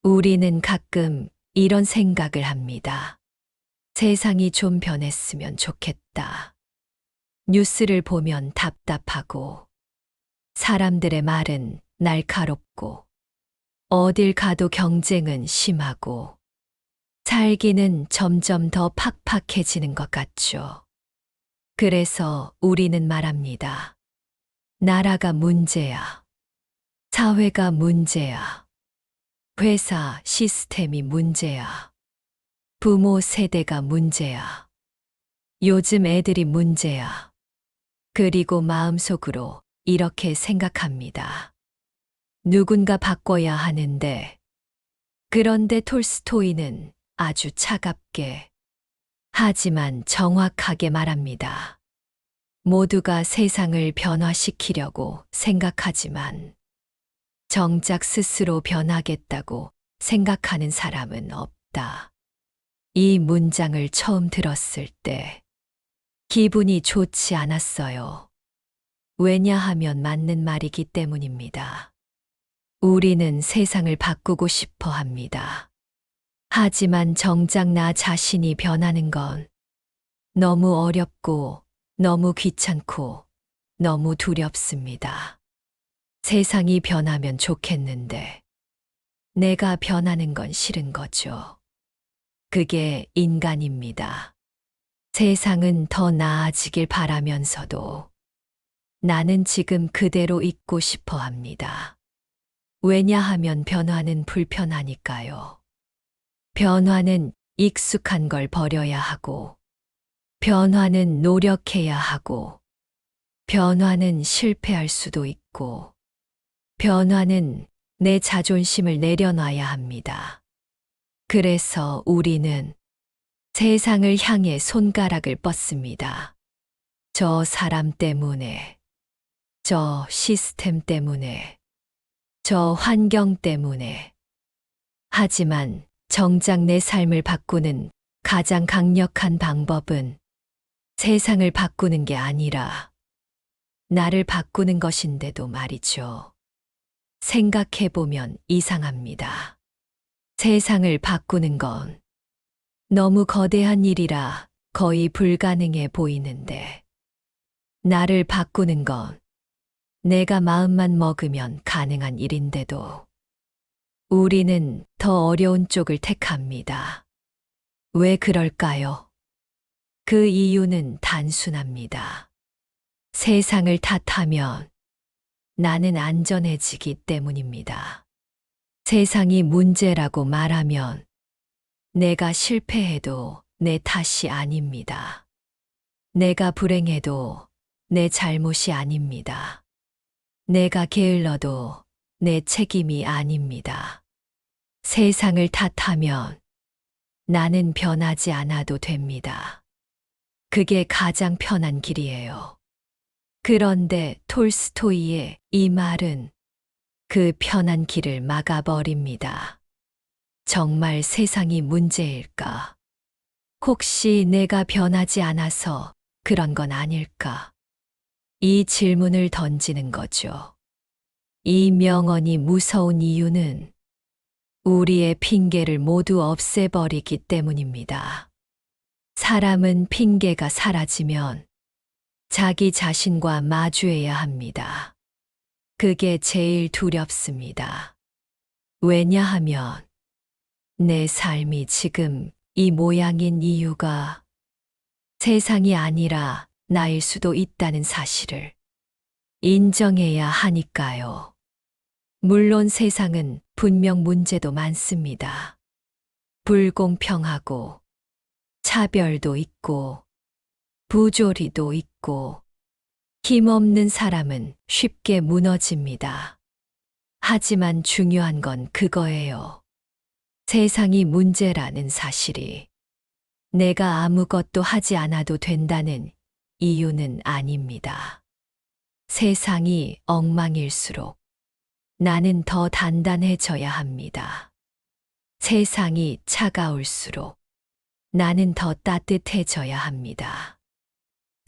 우리는 가끔 이런 생각을 합니다. 세상이 좀 변했으면 좋겠다. 뉴스를 보면 답답하고, 사람들의 말은 날카롭고, 어딜 가도 경쟁은 심하고, 살기는 점점 더 팍팍해지는 것 같죠. 그래서 우리는 말합니다. 나라가 문제야. 사회가 문제야. 회사 시스템이 문제야. 부모 세대가 문제야. 요즘 애들이 문제야. 그리고 마음속으로 이렇게 생각합니다. 누군가 바꿔야 하는데, 그런데 톨스토이는 아주 차갑게, 하지만 정확하게 말합니다. 모두가 세상을 변화시키려고 생각하지만, 정작 스스로 변하겠다고 생각하는 사람은 없다. 이 문장을 처음 들었을 때 기분이 좋지 않았어요. 왜냐하면 맞는 말이기 때문입니다. 우리는 세상을 바꾸고 싶어 합니다. 하지만 정작 나 자신이 변하는 건 너무 어렵고 너무 귀찮고 너무 두렵습니다. 세상이 변하면 좋겠는데 내가 변하는 건 싫은 거죠. 그게 인간입니다. 세상은 더 나아지길 바라면서도 나는 지금 그대로 있고 싶어 합니다. 왜냐하면 변화는 불편하니까요. 변화는 익숙한 걸 버려야 하고, 변화는 노력해야 하고, 변화는 실패할 수도 있고, 변화는 내 자존심을 내려놔야 합니다. 그래서 우리는 세상을 향해 손가락을 뻗습니다. 저 사람 때문에, 저 시스템 때문에, 저 환경 때문에. 하지만 정작 내 삶을 바꾸는 가장 강력한 방법은 세상을 바꾸는 게 아니라 나를 바꾸는 것인데도 말이죠. 생각해보면 이상합니다. 세상을 바꾸는 건 너무 거대한 일이라 거의 불가능해 보이는데, 나를 바꾸는 건 내가 마음만 먹으면 가능한 일인데도 우리는 더 어려운 쪽을 택합니다. 왜 그럴까요? 그 이유는 단순합니다. 세상을 탓하면 나는 안전해지기 때문입니다. 세상이 문제라고 말하면 내가 실패해도 내 탓이 아닙니다. 내가 불행해도 내 잘못이 아닙니다. 내가 게을러도 내 책임이 아닙니다. 세상을 탓하면 나는 변하지 않아도 됩니다. 그게 가장 편한 길이에요. 그런데 톨스토이의 이 말은 그 편한 길을 막아버립니다. 정말 세상이 문제일까? 혹시 내가 변하지 않아서 그런 건 아닐까? 이 질문을 던지는 거죠. 이 명언이 무서운 이유는 우리의 핑계를 모두 없애버리기 때문입니다. 사람은 핑계가 사라지면 자기 자신과 마주해야 합니다. 그게 제일 두렵습니다. 왜냐하면 내 삶이 지금 이 모양인 이유가 세상이 아니라 나일 수도 있다는 사실을 인정해야 하니까요. 물론 세상은 분명 문제도 많습니다. 불공평하고 차별도 있고 부조리도 있고 힘없는 사람은 쉽게 무너집니다. 하지만 중요한 건 그거예요. 세상이 문제라는 사실이 내가 아무것도 하지 않아도 된다는 이유는 아닙니다. 세상이 엉망일수록 나는 더 단단해져야 합니다. 세상이 차가울수록 나는 더 따뜻해져야 합니다.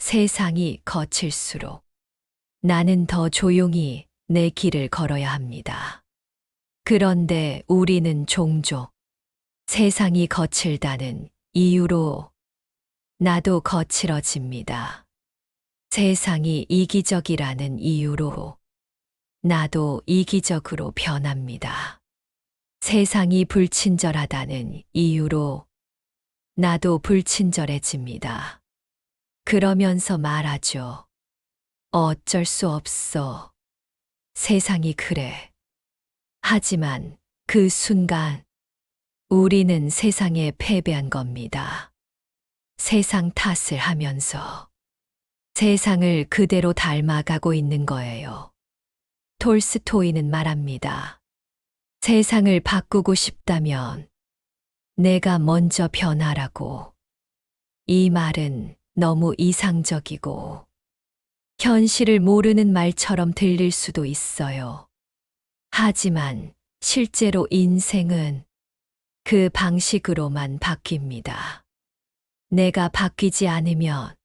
세상이 거칠수록 나는 더 조용히 내 길을 걸어야 합니다. 그런데 우리는 종종 세상이 거칠다는 이유로 나도 거칠어집니다. 세상이 이기적이라는 이유로 나도 이기적으로 변합니다. 세상이 불친절하다는 이유로 나도 불친절해집니다. 그러면서 말하죠. 어쩔 수 없어. 세상이 그래. 하지만 그 순간 우리는 세상에 패배한 겁니다. 세상 탓을 하면서 세상을 그대로 닮아가고 있는 거예요. 톨스토이는 말합니다. 세상을 바꾸고 싶다면 내가 먼저 변하라고. 이 말은 너무 이상적이고 현실을 모르는 말처럼 들릴 수도 있어요. 하지만 실제로 인생은 그 방식으로만 바뀝니다. 내가 바뀌지 않으면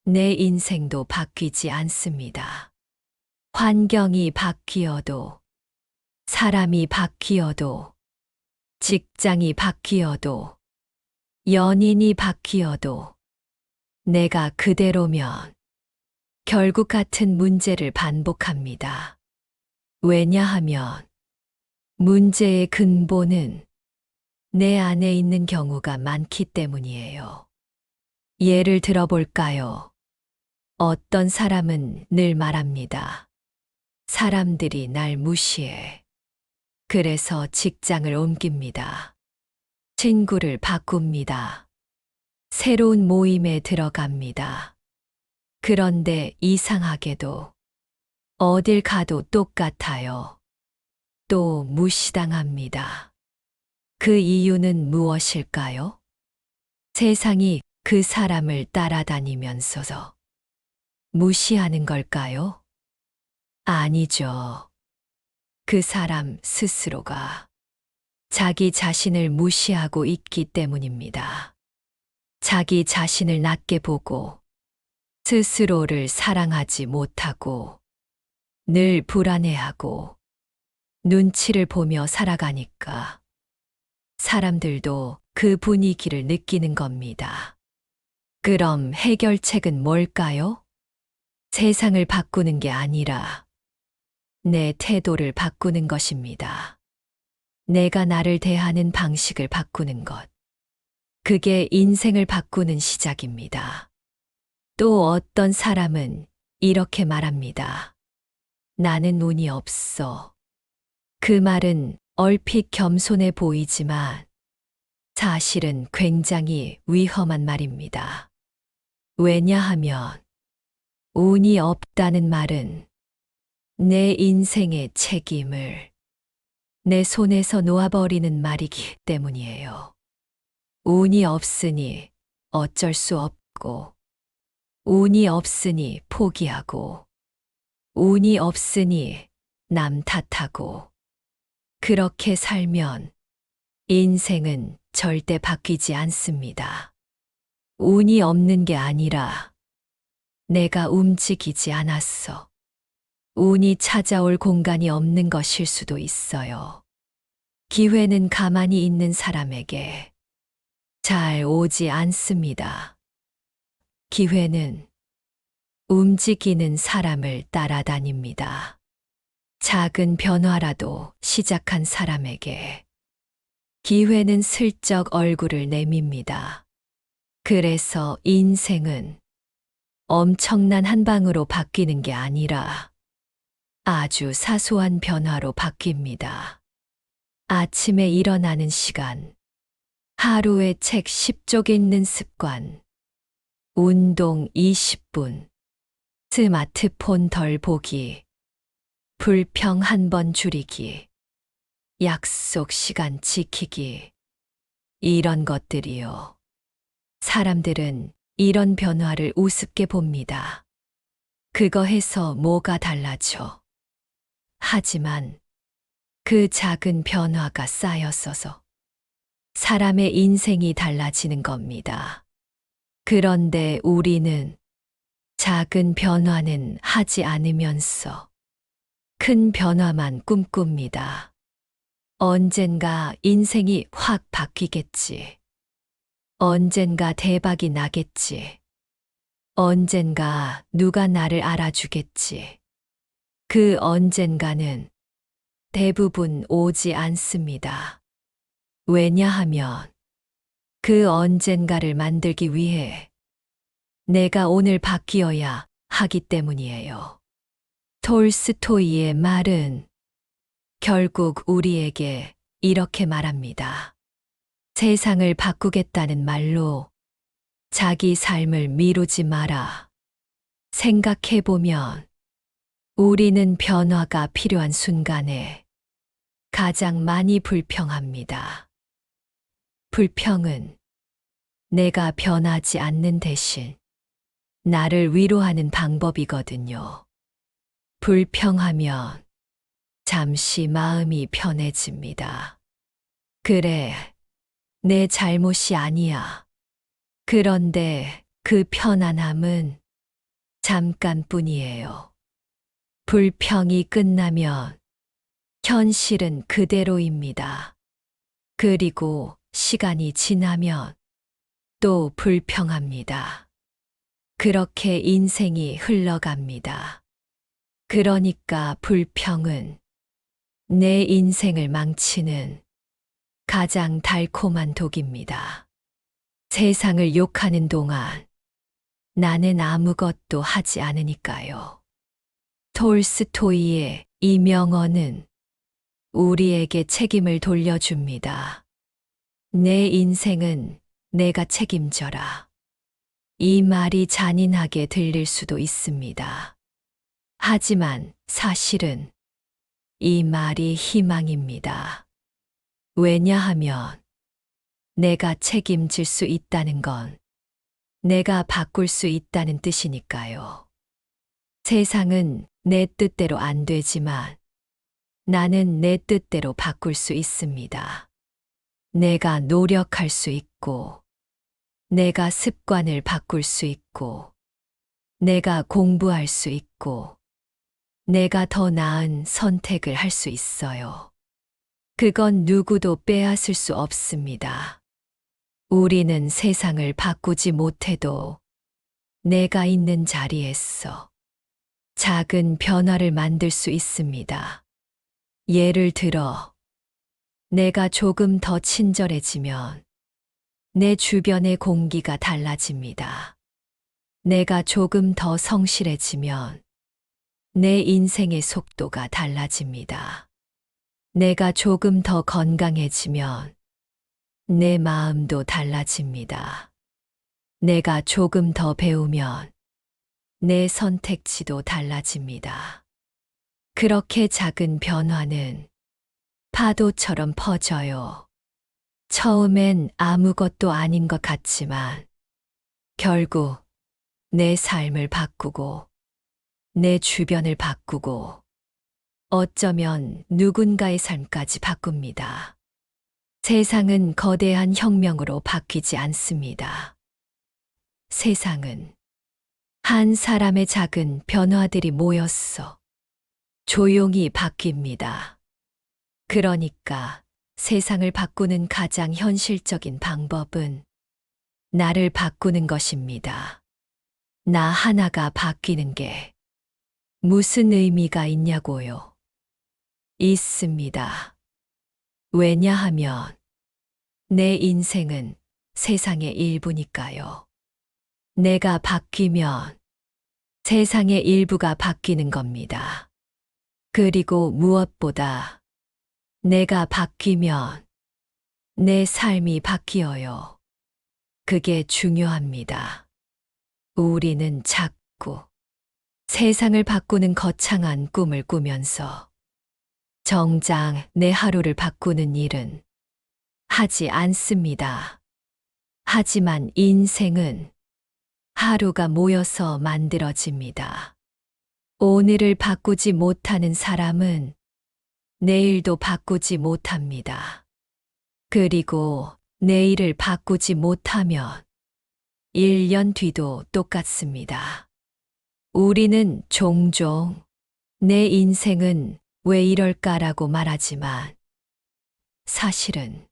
내 인생도 바뀌지 않습니다. 환경이 바뀌어도, 사람이 바뀌어도, 직장이 바뀌어도, 연인이 바뀌어도, 내가 그대로면 결국 같은 문제를 반복합니다. 왜냐하면 문제의 근본은 내 안에 있는 경우가 많기 때문이에요. 예를 들어볼까요? 어떤 사람은 늘 말합니다. 사람들이 날 무시해. 그래서 직장을 옮깁니다. 친구를 바꿉니다. 새로운 모임에 들어갑니다. 그런데 이상하게도 어딜 가도 똑같아요. 또 무시당합니다. 그 이유는 무엇일까요? 세상이 그 사람을 따라다니면서 무시하는 걸까요? 아니죠. 그 사람 스스로가 자기 자신을 무시하고 있기 때문입니다. 자기 자신을 낮게 보고 스스로를 사랑하지 못하고 늘 불안해하고 눈치를 보며 살아가니까 사람들도 그 분위기를 느끼는 겁니다. 그럼 해결책은 뭘까요? 세상을 바꾸는 게 아니라 내 태도를 바꾸는 것입니다. 내가 나를 대하는 방식을 바꾸는 것. 그게 인생을 바꾸는 시작입니다. 또 어떤 사람은 이렇게 말합니다. 나는 운이 없어. 그 말은 얼핏 겸손해 보이지만 사실은 굉장히 위험한 말입니다. 왜냐하면 운이 없다는 말은 내 인생의 책임을 내 손에서 놓아버리는 말이기 때문이에요. 운이 없으니 어쩔 수 없고, 운이 없으니 포기하고, 운이 없으니 남 탓하고, 그렇게 살면 인생은 절대 바뀌지 않습니다. 운이 없는 게 아니라 내가 움직이지 않았어. 운이 찾아올 공간이 없는 것일 수도 있어요. 기회는 가만히 있는 사람에게 잘 오지 않습니다. 기회는 움직이는 사람을 따라다닙니다. 작은 변화라도 시작한 사람에게 기회는 슬쩍 얼굴을 내밉니다. 그래서 인생은 엄청난 한 방으로 바뀌는 게 아니라 아주 사소한 변화로 바뀝니다. 아침에 일어나는 시간, 하루에 책 10쪽 읽는 습관, 운동 20분, 스마트폰 덜 보기, 불평 한 번 줄이기, 약속 시간 지키기, 이런 것들이요. 사람들은 이런 변화를 우습게 봅니다. 그거 해서 뭐가 달라져? 하지만 그 작은 변화가 쌓였어서 사람의 인생이 달라지는 겁니다. 그런데 우리는 작은 변화는 하지 않으면서 큰 변화만 꿈꿉니다. 언젠가 인생이 확 바뀌겠지. 언젠가 대박이 나겠지. 언젠가 누가 나를 알아주겠지. 그 언젠가는 대부분 오지 않습니다. 왜냐하면 그 언젠가를 만들기 위해 내가 오늘 바뀌어야 하기 때문이에요. 톨스토이의 말은 결국 우리에게 이렇게 말합니다. 세상을 바꾸겠다는 말로 자기 삶을 미루지 마라. 생각해보면 우리는 변화가 필요한 순간에 가장 많이 불평합니다. 불평은 내가 변하지 않는 대신 나를 위로하는 방법이거든요. 불평하면 잠시 마음이 편해집니다. 그래, 내 잘못이 아니야. 그런데 그 편안함은 잠깐뿐이에요. 불평이 끝나면 현실은 그대로입니다. 그리고 시간이 지나면 또 불평합니다. 그렇게 인생이 흘러갑니다. 그러니까 불평은 내 인생을 망치는 가장 달콤한 독입니다. 세상을 욕하는 동안 나는 아무것도 하지 않으니까요. 톨스토이의 이 명언은 우리에게 책임을 돌려줍니다. 내 인생은 내가 책임져라. 이 말이 잔인하게 들릴 수도 있습니다. 하지만 사실은 이 말이 희망입니다. 왜냐하면 내가 책임질 수 있다는 건 내가 바꿀 수 있다는 뜻이니까요. 세상은 내 뜻대로 안 되지만 나는 내 뜻대로 바꿀 수 있습니다. 내가 노력할 수 있고, 내가 습관을 바꿀 수 있고, 내가 공부할 수 있고, 내가 더 나은 선택을 할 수 있어요. 그건 누구도 빼앗을 수 없습니다. 우리는 세상을 바꾸지 못해도 내가 있는 자리에서 작은 변화를 만들 수 있습니다. 예를 들어, 내가 조금 더 친절해지면 내 주변의 공기가 달라집니다. 내가 조금 더 성실해지면 내 인생의 속도가 달라집니다. 내가 조금 더 건강해지면 내 마음도 달라집니다. 내가 조금 더 배우면 내 선택지도 달라집니다. 그렇게 작은 변화는 파도처럼 퍼져요. 처음엔 아무것도 아닌 것 같지만 결국 내 삶을 바꾸고 내 주변을 바꾸고 어쩌면 누군가의 삶까지 바꿉니다. 세상은 거대한 혁명으로 바뀌지 않습니다. 세상은 한 사람의 작은 변화들이 모였어 조용히 바뀝니다. 그러니까 세상을 바꾸는 가장 현실적인 방법은 나를 바꾸는 것입니다. 나 하나가 바뀌는 게 무슨 의미가 있냐고요? 있습니다. 왜냐하면 내 인생은 세상의 일부니까요. 내가 바뀌면 세상의 일부가 바뀌는 겁니다. 그리고 무엇보다 내가 바뀌면 내 삶이 바뀌어요. 그게 중요합니다. 우리는 자꾸 세상을 바꾸는 거창한 꿈을 꾸면서 정작 내 하루를 바꾸는 일은 하지 않습니다. 하지만 인생은 하루가 모여서 만들어집니다. 오늘을 바꾸지 못하는 사람은 내일도 바꾸지 못합니다. 그리고 내일을 바꾸지 못하면 1년 뒤도 똑같습니다. 우리는 종종 내 인생은 왜 이럴까라고 말하지만 사실은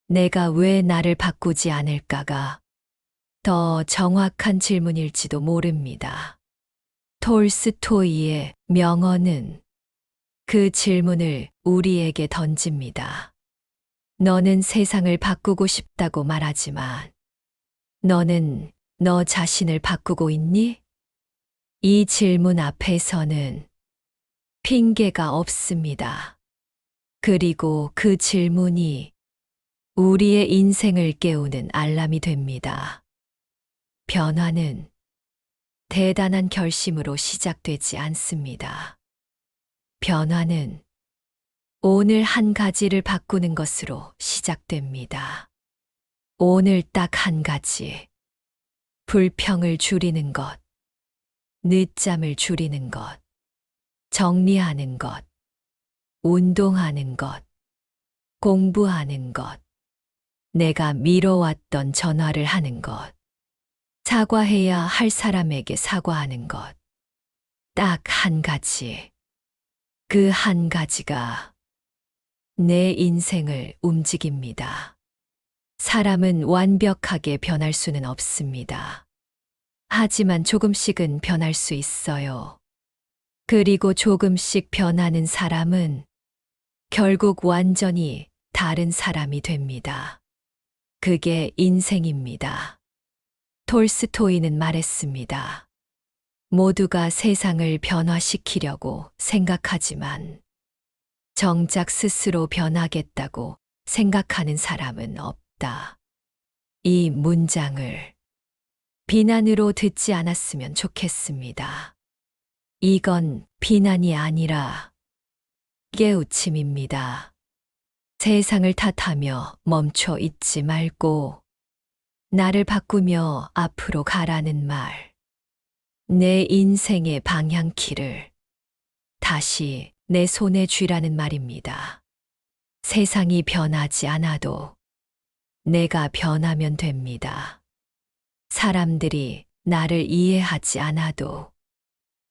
내가 왜 나를 바꾸지 않을까가 더 정확한 질문일지도 모릅니다. 톨스토이의 명언은 그 질문을 우리에게 던집니다. 너는 세상을 바꾸고 싶다고 말하지만 너는 너 자신을 바꾸고 있니? 이 질문 앞에서는 핑계가 없습니다. 그리고 그 질문이 우리의 인생을 깨우는 알람이 됩니다. 변화는 대단한 결심으로 시작되지 않습니다. 변화는 오늘 한 가지를 바꾸는 것으로 시작됩니다. 오늘 딱 한 가지. 불평을 줄이는 것, 늦잠을 줄이는 것, 정리하는 것, 운동하는 것, 공부하는 것, 내가 미뤄왔던 전화를 하는 것, 사과해야 할 사람에게 사과하는 것. 딱 한 가지. 그 한 가지가 내 인생을 움직입니다. 사람은 완벽하게 변할 수는 없습니다. 하지만 조금씩은 변할 수 있어요. 그리고 조금씩 변하는 사람은 결국 완전히 다른 사람이 됩니다. 그게 인생입니다. 톨스토이는 말했습니다. 모두가 세상을 변화시키려고 생각하지만 정작 스스로 변하겠다고 생각하는 사람은 없다. 이 문장을 비난으로 듣지 않았으면 좋겠습니다. 이건 비난이 아니라 깨우침입니다. 세상을 탓하며 멈춰 있지 말고 나를 바꾸며 앞으로 가라는 말. 내 인생의 방향키를 다시 내 손에 쥐라는 말입니다. 세상이 변하지 않아도 내가 변하면 됩니다. 사람들이 나를 이해하지 않아도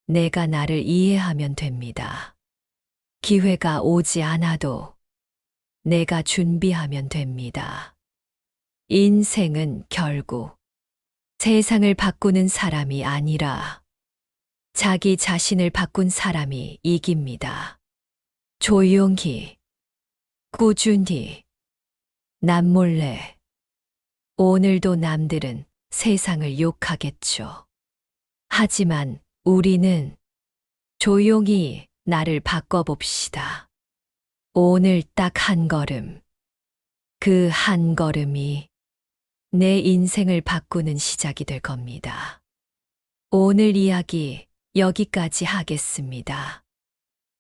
내가 나를 이해하면 됩니다. 기회가 오지 않아도 내가 준비하면 됩니다. 인생은 결국 세상을 바꾸는 사람이 아니라 자기 자신을 바꾼 사람이 이깁니다. 조용히, 꾸준히, 남몰래. 오늘도 남들은 세상을 욕하겠죠. 하지만 우리는 조용히 나를 바꿔봅시다. 오늘 딱 한 걸음. 그 한 걸음이 내 인생을 바꾸는 시작이 될 겁니다. 오늘 이야기 여기까지 하겠습니다.